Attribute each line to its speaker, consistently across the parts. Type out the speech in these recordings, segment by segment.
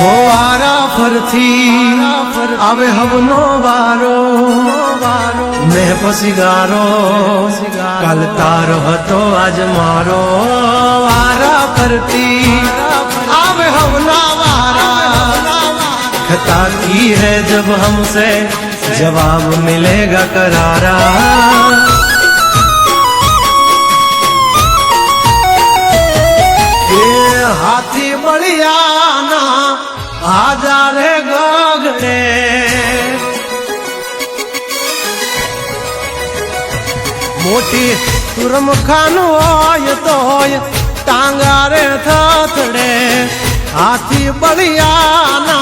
Speaker 1: हो वारा फरथी आवे हवनो वारो मैं पसिगारो कल तारो हतो आज मारो वारा फरती आवे हवना वारा खता की है जब हमसे जवाब मिलेगा करारा हाथी बलियाना आजा रे गगड़े मोटी तुरम खानु होय तोय टांगा रे थथड़े हाथी बलियाना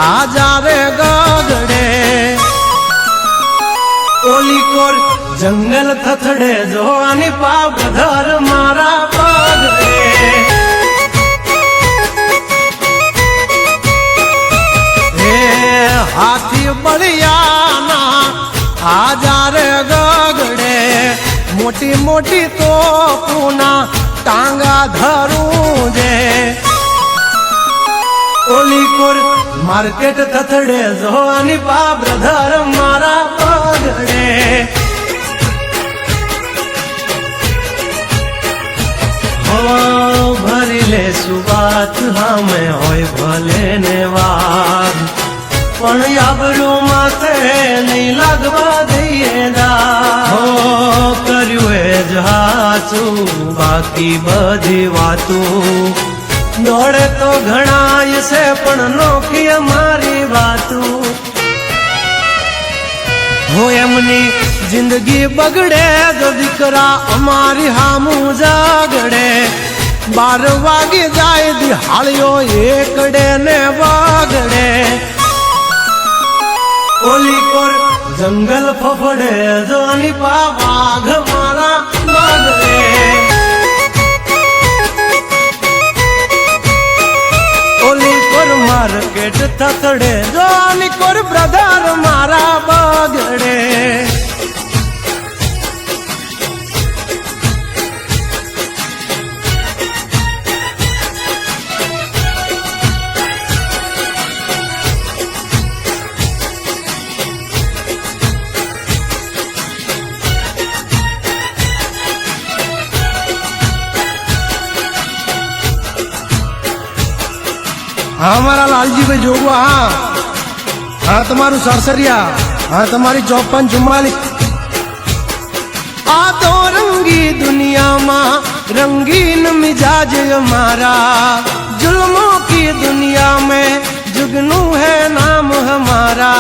Speaker 1: आजा रे गगड़े ओली कोर जंगल थथड़े जो आनी पाप धर मारा पगड़े हाथी बलियाना आजा रे गगड़े मोटी मोटी तो पूना टांगा धरू जे ओली कोर मार्केट थथड़े जोनी पाप धर मारा पगड़े हो भरी ले सुबात हमें होय भले ने वाद पण याबरू माथे नहीं लगवा दिए दा हो कर्यु है जहाचू बाकी बधी वातू दौड़े तो घणाय से पण नोखी हमारी बातू हो एमनी जिंदगी बगड़े जो दिकरा हमारी हामू जागड़े 12 वागे जाए दिहाड़ियो एकड़े ने बागड़े ओली कोर जंगल फफड़े जोनी पा बाघ मारा बागड़े ओली कोर मार्केट थथड़े जोनी कोर ब्रदर मारा बागड़े हमारा लालजी भाई जोगवा हाँ तुम्हारू सरसरिया हाँ तुम्हारी 5444 आ तो रंगी दुनिया माँ रंगीन मिजाज हमारा जुल्मों की दुनिया में जुगनू है नाम हमारा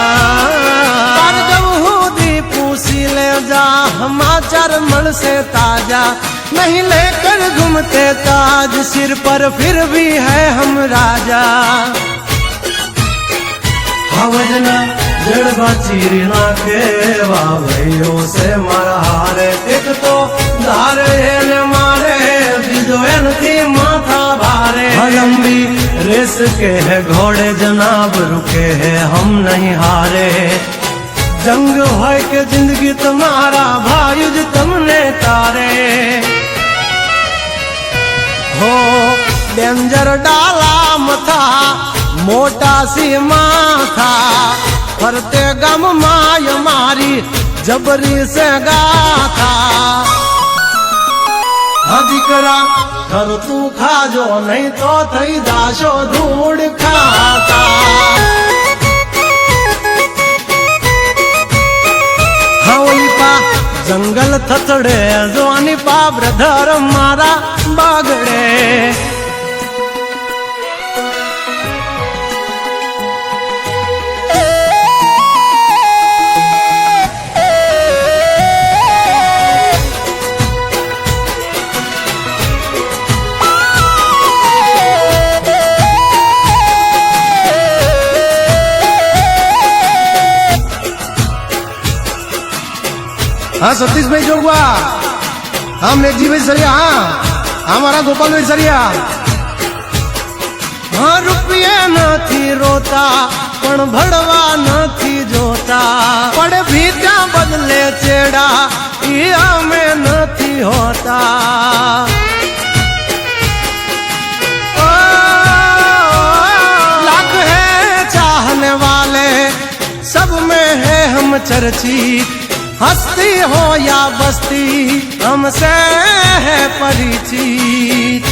Speaker 1: पर जब हुदी पूसी ले जा हमाचार मन से ताजा नहीं लेकर घूमते ताज सिर पर फिर भी है हम राजा हवजना जड़बा चीरना के वाभैयों से मारा हारे एक तो धारे ने मारे बिजोन थी माथा भारे लंबी रेस के है घोड़े जनाब रुके हैं हम नहीं हारे जंग है के जिंदगी तुम्हारा भाई तुमने तारे हो डेंजर डाला मथा मोटा सी माथा फरते गम माय मारी जबरी से गाथा अधिकरा घर तू खाजो नहीं तो थई दाशो धूड़ खाता जंगल थथड़े जोनी पा ब्रदर मारा बागड़े हाँ सतीश भाई जोगवा हाँ मेघजी भाई सरिया हाँ हमारा गोपाल भाई सरिया हाँ रुपये नहीं रोता पण भड़वा नहीं जोता पड़े भी क्या बदले चेड़ा में नहीं होता चर्चित, हस्ती हो या बस्ती हमसे है परिचित।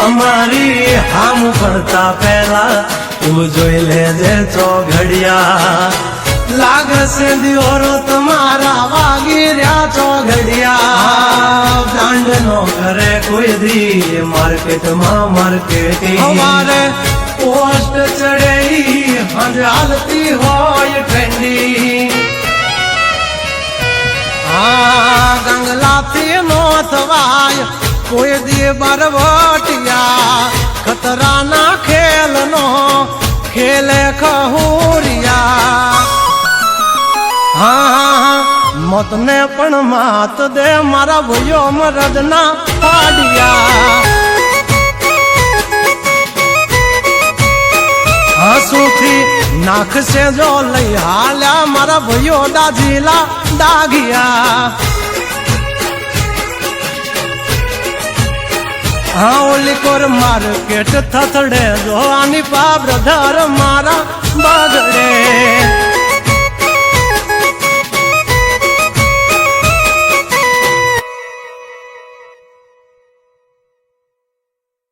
Speaker 1: અમારી હામ પડતા પહેલા તું જોઈ લેજે ચોઘડિયા, લાગશે દિયોરો તમારા વાગી રહ્યા ચોઘડિયા। દાંડ નો કરે કોઈ દી માર્કેટમાં માર્કેટિંગ, અમારે પોસ્ટ ચડેલી હંજ હાલતી હોય ટ્રેન્ડિંગ। હા ગંગલાથી નો થવાય કોઈ દી બરવટિયા, ખતરાના ખેલ નો ખેલે ખહુરિયા। હા મતને પણ માત દે મારા ભયો મરદના પાડિયા। હસુથી નાખશે જો લઈ હાલ્યા મારા ભયો દાજીલા દાગિયા। હા ઓલી કોર માર્કેટ થથડે જો આની પા બ્રધર મારા બગડે।